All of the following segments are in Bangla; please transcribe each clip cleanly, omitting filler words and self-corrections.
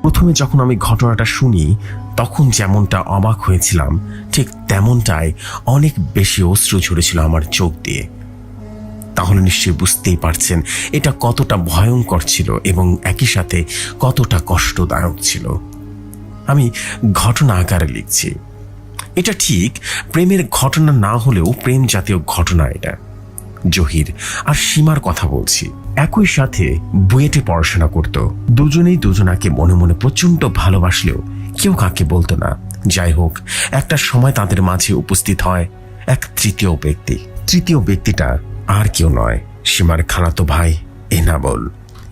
প্রথমে যখন আমি ঘটনাটা শুনি তখন যেমনটা অবাক হয়েছিলাম ঠিক তেমনটাই অনেক বেশি অশ্রু ঝরেছিল আমার চোখ দিয়ে। তাহলে নিশ্চয়ই বুঝতেই পারছেন এটা কতটা ভয়ঙ্কর ছিল এবং একই সাথে কতটা কষ্টদায়ক ছিল। আমি ঘটনা আকারে লিখছি। এটা ঠিক প্রেমের ঘটনা না হলেও প্রেম জাতীয় ঘটনা এটা। জহির আর সীমার কথা বলছি। একই সাথে বুয়েটে পড়াশোনা করত। দুজনেই দুজনাকে মনে মনে প্রচন্ড ভালোবাসলেও কেউ কাকে বলতো না। যাই হোক, একটা সময় তাদের মাঝে উপস্থিত হয় এক তৃতীয় ব্যক্তি। তৃতীয় ব্যক্তিটা আর কেউ নয়, সীমার খালাতো ভাই এনামুল।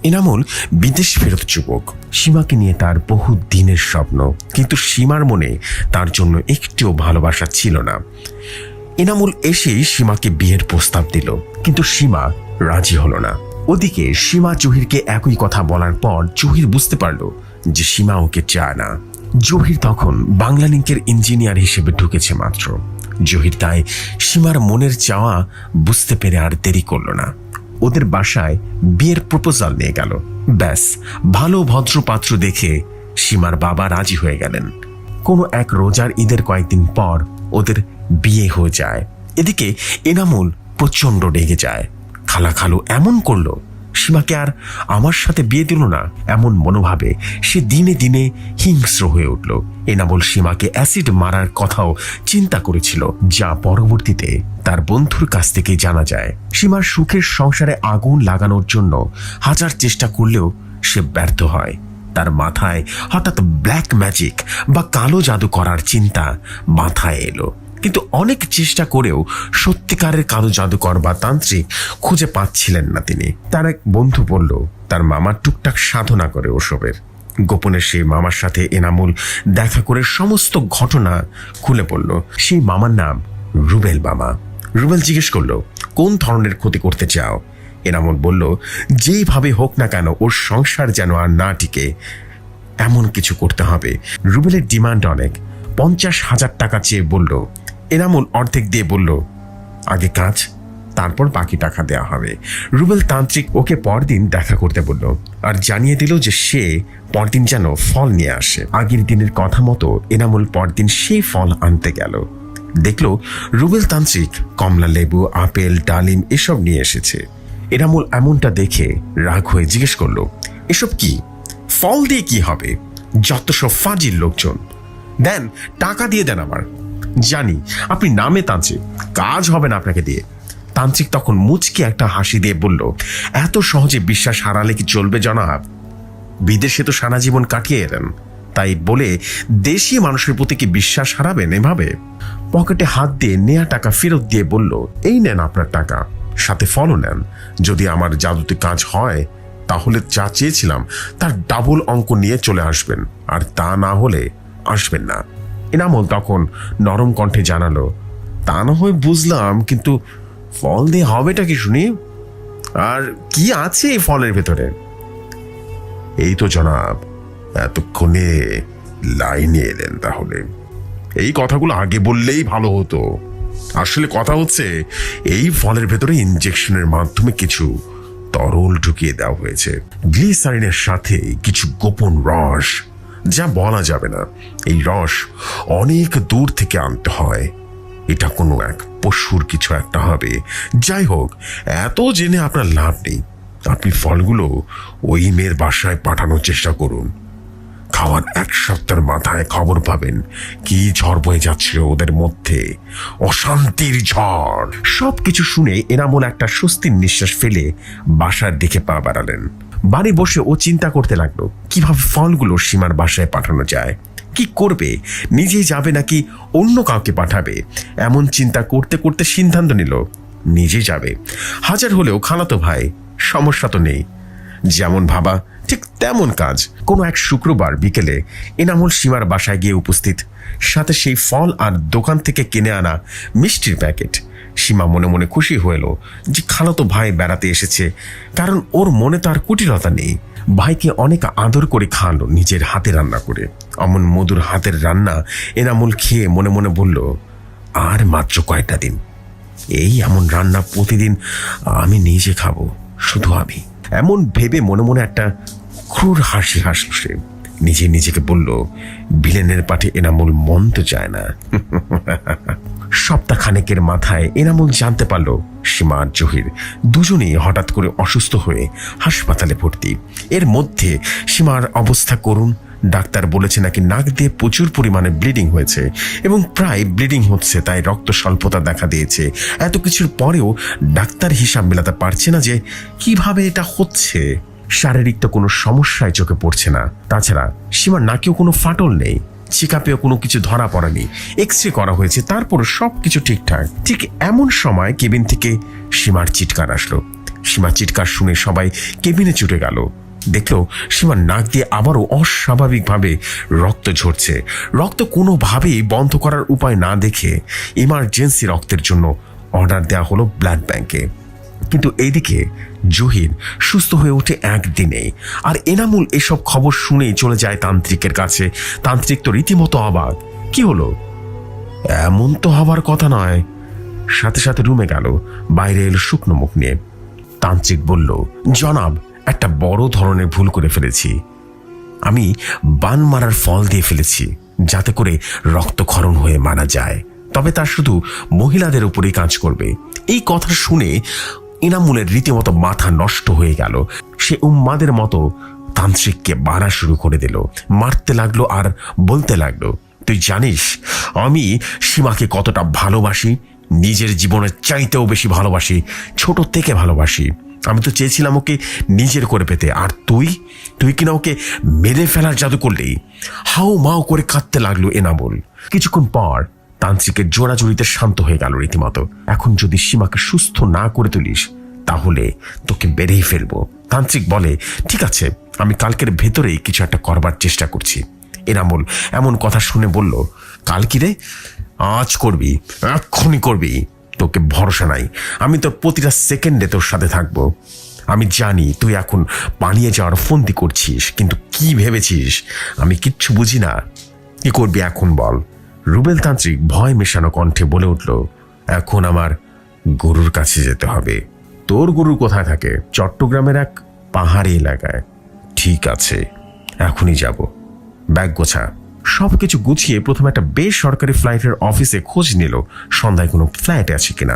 এনামুল বিদেশ ফেরত যুবক। সীমাকে নিয়ে তার বহু দিনের স্বপ্ন, কিন্তু সীমার মনে তার জন্য একটিও ভালোবাসা ছিল না। এনামুল এসেই সীমাকে বিয়ের প্রস্তাব দিল, কিন্তু সীমা রাজি হলো না। ওদিকে সীমা জহিরকে একই কথা বলার পর জহির বুঝতে পারল যে সীমা ওকে চায় না। জহির তখন বাংলা লিংকের ইঞ্জিনিয়ার হিসেবে ঢুকেছে মাত্র। জহির তাই সীমার মনের চাওয়া বুঝতে পেরে আর দেরি করল না। ওদের বাসায় বিয়ের প্রপোজাল নিয়ে গেল। ব্যাস, ভালো ভদ্র পাত্র দেখে সীমার বাবা রাজি হয়ে গেলেন। কোনো এক রোজার ঈদের কয়েকদিন পর ওদের বিয়ে হয়ে যায়। এদিকে এনামুল প্রচন্ড রেগে যায়। খালা খালু এমন করলো, সীমাকে আর আমার সাথে বিয়ে দিল না, এমন মনোভাবে সে দিনে দিনে হিংস্র হয়ে উঠল। এনামুল সীমাকে অ্যাসিড মারার কথাও চিন্তা করেছিল, যা পরবর্তীতে তার বন্ধুর কাছ থেকে জানা যায়। সীমার সুখের সংসারে আগুন লাগানোর জন্য হাজার চেষ্টা করলেও সে ব্যর্থ হয়। তার মাথায় হঠাৎ ব্ল্যাক ম্যাজিক বা কালো জাদু করার চিন্তা মাথায় এলো, কিন্তু অনেক চেষ্টা করেও সত্যিকারের কালো জাদুকর বা তান্ত্রিক খুঁজে পাচ্ছিলেন না তিনি। তার এক বন্ধু বলল তার মামা টুকটাক সাধনা করে ওসবের। গোপনে সেই মামার সাথে এনামুল দেখা করে সমস্ত ঘটনা খুলে পড়ল। সেই মামার নাম রুবেল মামা। রুবেল জিজ্ঞেস করলো, কোন ধরনের ক্ষতি করতে চাও? এনামুল বলল, যেইভাবে হোক না কেন ওর সংসার যেন আর না টিকে, এমন কিছু করতে হবে। রুবেলের ডিমান্ড অনেক, 50,000 টাকা চেয়ে বলল। এনামুল অর্ধেক দিয়ে বলল, আগে কাজ, তারপর বাকি টাকা দেওয়া হবে। রুবেল তান্ত্রিক ওকে পরদিন দেখা করতে বলল আর জানিয়ে দিল যে সে পরদিন যেন ফল নিয়ে আসে। আগের দিনের কথা মতো এনামুল পরদিন সেই ফল আনতে গেল। দেখলো রুবেল তান্ত্রিক কমলা লেবু, আপেল, ডালিম এসব নিয়ে এসেছে। এনামুল এমনটা দেখে রাগ হয়ে জিজ্ঞেস করলো, এসব কি? ফল দিয়ে কি হবে? যত সব ফাজিল লোকজন। দেন, টাকা দিয়ে দেন আমার। জানি আপনি নামে তান্ত্রিক, কাজ হবে না আপনাকে দিয়ে। তান্ত্রিক তখন মুচকি একটা হাসি দিয়ে বলল, এত সহজে বিশ্বাস হারালে কি চলবে জনাব? বিদেশে তো সারা জীবন কাটিয়ে এলেন, তাই বলে দেশি মানুষের প্রতি কি বিশ্বাস হারাবেন এভাবে? পকেটে হাত দিয়ে নেয়া টাকা ফেরত দিয়ে বলল, এই নেন আপনার টাকা, সাথে ফলও নেন। যদি আমার জাদুতে কাজ হয় তাহলে যা চেয়েছিলাম তার ডাবল অঙ্ক নিয়ে চলে আসবেন, আর তা না হলে আসবেন না। এনামুল তখন নরম কণ্ঠে জানালো, তা না হয় বুঝলাম, কিন্তু ফল দিয়ে হবেটা কি শুনি? আর কি আছে এই ফলের ভেতরে? এই তো জনাব, এতক্ষণে লাইনে এলেন। তাহলে এই কথাগুলো আগে বললেই ভালো হতো। আসলে কথা হচ্ছে, এই ফলের ভেতরে ইনজেকশনের মাধ্যমে কিছু তরল ঢুকিয়ে দেওয়া হয়েছে, গ্লিসারিনের সাথে কিছু গোপন রস, যা বলা যাবে না। এই রস অনেক দূর থেকে আনতে হয়। এটা কোনো এক পশুর কিছু একটা হবে। যাই হোক, এত জেনে আপনার লাভ নেই। আপনি ফলগুলো ওই মেয়ের বাসায় পাঠানোর চেষ্টা করুন। খাওয়ার 1 সপ্তাহের মাথায় খবর পাবেন কি ঝড় বয়ে যাচ্ছে ওদের মধ্যে, অশান্তির ঝড়। সবকিছু শুনে এনামুল একটা স্বস্তির নিঃশ্বাস ফেলে বাসার দিকে পা বাড়ালেন। বাড়ি বসে ও চিন্তা করতে লাগলো কিভাবে ফলগুলো সীমার বাসায় পাঠানো যায়। কি করবে, নিজেই যাবে নাকি অন্য কাউকে পাঠাবে? এমন চিন্তা করতে করতে সিদ্ধান্ত নিল নিজেই যাবে। হাজার হলেও খালাতো ভাই, সমস্যা তো নেই। যেমন ভাবা ঠিক তেমন কাজ। কোনো এক শুক্রবার বিকেলে এনামুল সীমার বাসায় গিয়ে উপস্থিত, সাথে সেই ফল আর দোকান থেকে কিনে আনা মিষ্টির প্যাকেট। সীমা মনে মনে খুশি হলো যে খালাতো ভাই বেড়াতে এসেছে, কারণ ওর মনে তো আর কুটিলতা নেই। ভাইকে অনেক আদর করে খাওয়ালো নিজের হাতে রান্না করে। অমন মধুর হাতের রান্না এনামুল খেয়ে মনে মনে বলল, আর মাত্র কয়েকটা দিন এই এমন রান্না প্রতিদিন আমি নিজে খাবো, শুধু আমি। এমন ভেবে মনে মনে একটা ক্রূর হাসি হাসল সে। নিজে নিজেকে বলল, ভিলেনের পাঠে এনামুল মন তো চায় না। সপ্তাহখানেকের মাথায় এনামুল জানতে পারল সীমা আর জহির দুজনেই হঠাৎ করে অসুস্থ হয়ে হাসপাতালে ভর্তি। এর মধ্যে সীমার অবস্থা করুণ। ডাক্তার বলেছে নাকি নাক দিয়ে প্রচুর পরিমাণে ব্লিডিং হয়েছে এবং প্রায় ব্লিডিং হচ্ছে, তাই রক্ত স্বল্পতা দেখা দিয়েছে। এত কিছুর পরেও ডাক্তার হিসাব মেলাতে পারছে না যে কিভাবে এটা হচ্ছে। শারীরিক তো কোনো সমস্যায় চোখে পড়ছে না। তাছাড়া সীমার নাকেও কোনো ফাটল নেই, চেকআপেও কোনো কিছু ধরা পড়েনি, এক্স-রে করা হয়েছে, তারপর সবকিছু ঠিকঠাক। ঠিক এমন সময় কেবিন থেকে সীমার চিৎকার আসলো। সীমার চিৎকার শুনে সবাই কেবিনে ছুটে গেল। দেখলো সীমার নাক দিয়ে আবারও অস্বাভাবিকভাবে রক্ত ঝরছে। রক্ত কোনোভাবেই বন্ধ করার উপায় না দেখে ইমার্জেন্সি রক্তের জন্য অর্ডার দেওয়া হলো ব্লাড ব্যাংকে। কিন্তু এইদিকে জহির সুস্থ হয়ে ওঠে একদিনেই, আর এনামুল এসব খবর শুনেই চলে যায় তান্ত্রিকের কাছে। তান্ত্রিক তো রীতিমতো অবাক। কি হলো? এমন তো হবার কথা নয়। সাথে সাথে রুমে গেল, বাইরে এলো শুকনো মুখ নিয়ে। তান্ত্রিক বলল, জনাব, একটা বড় ধরনের ভুল করে ফেলেছি। আমি বান মারার ফল দিয়ে ফেলেছি যাতে করে রক্তক্ষরণ হয়ে মারা যায়, তবে তা শুধু মহিলাদের উপরেই কাজ করবে। এই কথা শুনে ইনামুলের রীতিমতো মাথা নষ্ট হয়ে গেল। সে উম্মাদের মতো তান্ত্রিককে মারা শুরু করে দিল, মারতে লাগলো আর বলতে লাগলো, তুই জানিস আমি সীমাকে কতটা ভালোবাসি? নিজের জীবনের চাইতেও বেশি ভালোবাসি, ছোট থেকে ভালোবাসি। আমি তো চেয়েছিলাম ওকে নিজের করে পেতে, আর তুই কিনা ওকে মেরে ফেলার জাদু করলি। হাও মাও করে কাঁদতে লাগলো এনামুল। কিছুক্ষণ পর তান্ত্রিকের জোড়াজুড়িতে শান্ত হয়ে গেল রীতিমতো। এখন যদি সীমাকে সুস্থ না করে তুলিস তাহলে তোকে বেরেই ফেলবো। তান্ত্রিক বলে, ঠিক আছে, আমি কালকের ভেতরেই কিছু একটা করবার চেষ্টা করছি। এনামুল এমন কথা শুনে বলল, কাল কি রে? আজ করবি, এক্ষুনি করবি। তোকে ভরসা নাই, আমি তোর প্রতিটা সেকেন্ডে তোর সাথে থাকবো। আমি জানি তুই এখন পালিয়ে যাওয়ার ফন্দি করছিস, কিন্তু কি ভেবেছিস আমি কিচ্ছু বুঝি না? কি করবি এখন বল? রুবেল তান্ত্রিক ভয় মেশানো কণ্ঠে বলে উঠল, এখন আমার গরুর কাছে যেতে হবে। তোর গরু কোথায় থাকে? চট্টগ্রামের এক পাহাড়ি এলাকায়। ঠিক আছে, এখনই যাব, ব্যাগ গোছা। সবকিছু গুছিয়ে প্রথমে একটা বেসরকারি ফ্লাইটের অফিসে খোঁজ নিল সন্ধ্যায় কোনো ফ্লাইট আছে কিনা।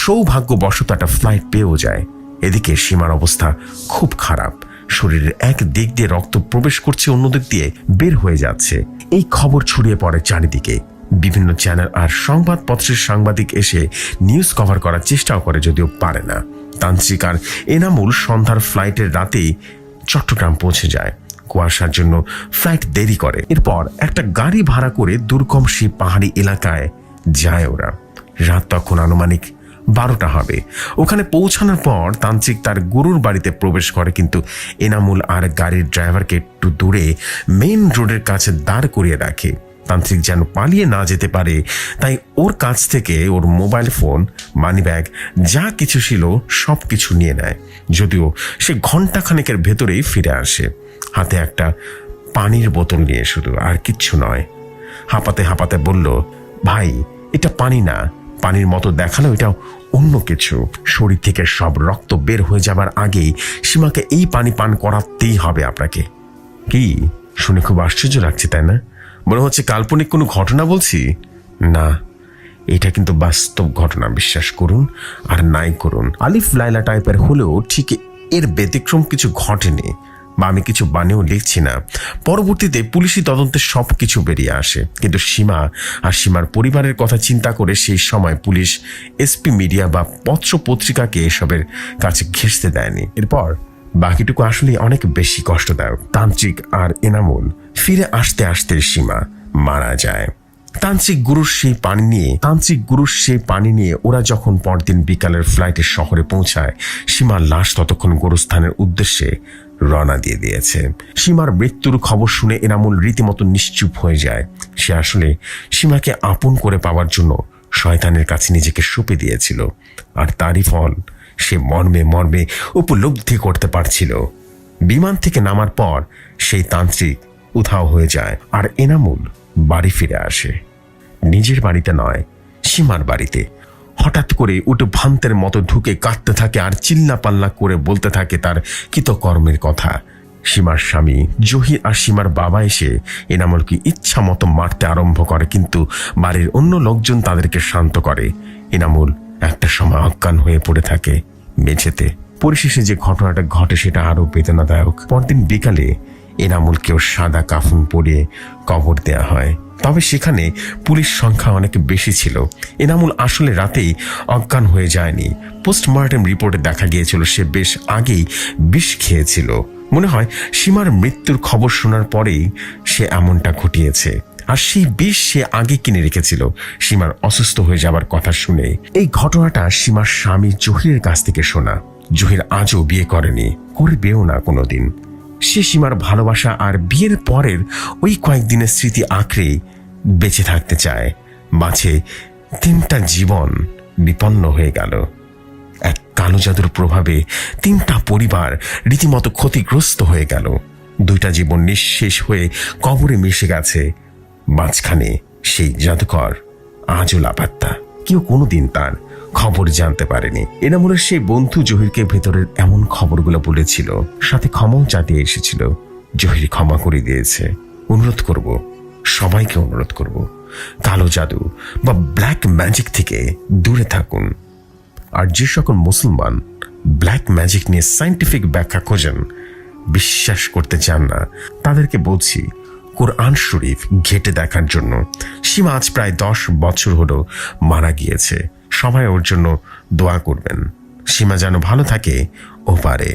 সৌভাগ্যবশত একটা ফ্লাইট পেয়েও যায়। এদিকে সীমার অবস্থা খুব খারাপ। শরীরের এক দিক দিয়ে রক্ত প্রবেশ করছে, অন্য দিক দিয়ে বের হয়ে যাচ্ছে। এই খবর ছড়িয়ে পড়ে চারিদিকে। বিভিন্ন চ্যানেল আর সংবাদপত্রের সাংবাদিক এসে নিউজ কভার করার চেষ্টাও করে, যদিও পারে না। তান্ত্রিক আর এনামুল সন্ধ্যার ফ্লাইটের রাতেই চট্টগ্রাম পৌঁছে যায়। কুয়াশার জন্য ফ্লাইট দেরি করে। এরপর একটা গাড়ি ভাড়া করে দুর্গম সেই পাহাড়ি এলাকায় যায় ওরা। রাত তখন আনুমানিক 12টা হবে। ওখানে পৌঁছানোর পর তান্ত্রিক তার গরুর বাড়িতে প্রবেশ করে, কিন্তু এনামুল আর গাড়ির ড্রাইভারকে একটু দূরে মেইন রোডের কাছে দাঁড় করিয়ে রাখে। তান্ত্রিক যেন পালিয়ে না যেতে পারে, তাই ওর কাছ থেকে ওর মোবাইল ফোন, মানিব্যাগ যা কিছু ছিল সব কিছু নিয়ে নেয়। যদিও সে ঘন্টাখানেকের ভেতরেই ফিরে আসে, হাতে একটা পানির বোতল নিয়ে, শুধু, আর কিচ্ছু নয়। হাঁপাতে হাঁপাতে বলল, ভাই, এটা পানি না, পানির মতো দেখালো এটা অন্য কিছু। শরীর থেকে সব রক্ত বের হয়ে যাবার আগেই সীমাকে এই পানি পান করাতেই হবে আপনাকে। কি শুনে খুব আশ্চর্য লাগছে, তাই না? মনে হচ্ছে কাল্পনিক কোনো ঘটনা বলছি। না, এটা কিন্তু বাস্তব ঘটনা, বিশ্বাস করুন আর নাই করুন। আলিফ লায়লা টাইপের হলেও ঠিক এর ব্যতিক্রম কিছু ঘটেনি, বা আমি কিছু বানিয়েও লিখছি না। পরবর্তীতে পুলিশি তদন্তে সব কিছু বেরিয়ে আসে, কিন্তু সীমা আর সীমার পরিবারের কথা চিন্তা করে সেই সময় পুলিশ, এসপি, মিডিয়া বা পত্র পত্রিকাকে এসবের কাছে ঘেঁষতে দেয়নি। এরপর বাকিটুকু আসলে অনেক বেশি কষ্টদায়ক। তান্ত্রিক আর এনামুল ফিরে আসতে আসতে সীমা মারা যায়। তান্ত্রিক গুরুর সেই পানি নিয়ে ওরা যখন পরদিন বিকালের ফ্লাইটে শহরে পৌঁছায়, সীমার লাশ ততক্ষণ গোরস্থানের উদ্দেশ্যে রওনা দিয়ে দিয়েছে। সীমার মৃত্যুর খবর শুনে এনামুল রীতিমতো নিশ্চুপ হয়ে যায়। সে আসলে সীমাকে আপন করে পাওয়ার জন্য শয়তানের কাছে নিজেকে সঁপে দিয়েছিল, আর তারই ফল সে মর্মে মর্মে উপলব্ধি করতে পারছিল। বিমান থেকে নামার পর সেই তান্ত্রিক উধাও হয়ে যায়, আর এনামুল বাড়ি ফিরে আসে। নিজের বাড়িতে নয়, সীমার বাড়িতে। হঠাৎ করে উঠে ভ্রান্তের মতো ঢুকে কাঁদতে থাকে আর চিল্লা পাল্লা করে বলতে থাকে তার কৃতকর্মের কথা। সীমার স্বামী জহির আর সীমার বাবা এসে এনামুলকে ইচ্ছা মতো মারতে আরম্ভ করে, কিন্তু বাড়ির অন্য লোকজন তাদেরকে শান্ত করে। এনামুল একটা সময় অজ্ঞান হয়ে পড়ে থাকে মেঝেতে। পরিশেষে যে ঘটনাটা ঘটে সেটা আরো বেদনাদায়ক। পরদিন বিকালে এনামুলকেও সাদা কাফন পরিয়ে কবর দেয়া হয়। তবে সেখানে পুলিশ সংখ্যা অনেক বেশি ছিল। এনামুল আসলে রাতেই অজ্ঞান হয়ে যায়নি। পোস্টমর্টেম রিপোর্টে দেখা গিয়েছিল সে বেশ আগেই বিষ খেয়েছিল। মনে হয় সীমার মৃত্যুর খবর শোনার পরেই সে এমনটা ঘটিয়েছে, আর সেই বিষ সে আগে কিনে রেখেছিল সীমার অসুস্থ হয়ে যাবার কথা শুনে। এই ঘটনাটা সীমার স্বামী জহিরের কাছ থেকে শোনা। জহির আজও বিয়ে করেনি, করবেও না কোনোদিন। সে সীমার ভালোবাসা আর বিয়ের পরের ওই কয়েকদিনের স্মৃতি আঁকড়ে বেঁচে থাকতে চায়। মাঝে 3টা জীবন বিপন্ন হয়ে গেল। এক কালো জাদুর প্রভাবে 3টা পরিবার রীতিমতো ক্ষতিগ্রস্ত হয়ে গেল। 2টা জীবন নিঃশেষ হয়ে কবরে মিশে গেছে। মাঝখানে সেই জাদুকর আজও লাপাত্তা। কেউ কোনোদিন তার খবর জানতে পারেনি। এনামুলের সেই বন্ধু জহিরকে ভেতরের এমন খবরগুলো বলেছিল, সাথে ক্ষমাও চাটিয়ে এসেছিল। জহির ক্ষমা করে দিয়েছে। অনুরোধ করব, সবাইকে অনুরোধ করব, কালো জাদু বা ব্ল্যাক ম্যাজিক থেকে দূরে থাকুন। আর যে সকল মুসলমান ব্ল্যাক ম্যাজিক নিয়ে সায়েন্টিফিক ব্যাখ্যা খোঁজেন, বিশ্বাস করতে চান না, তাদেরকে বলছি কোরআন শরীফ ঘেটে দেখার জন্য। সীমা আজ প্রায় 10 বছর হলো মারা গিয়েছে। সবাই ওর জন্য দোয়া করবেন। সীমা যেন ভালো থাকে ও পারে।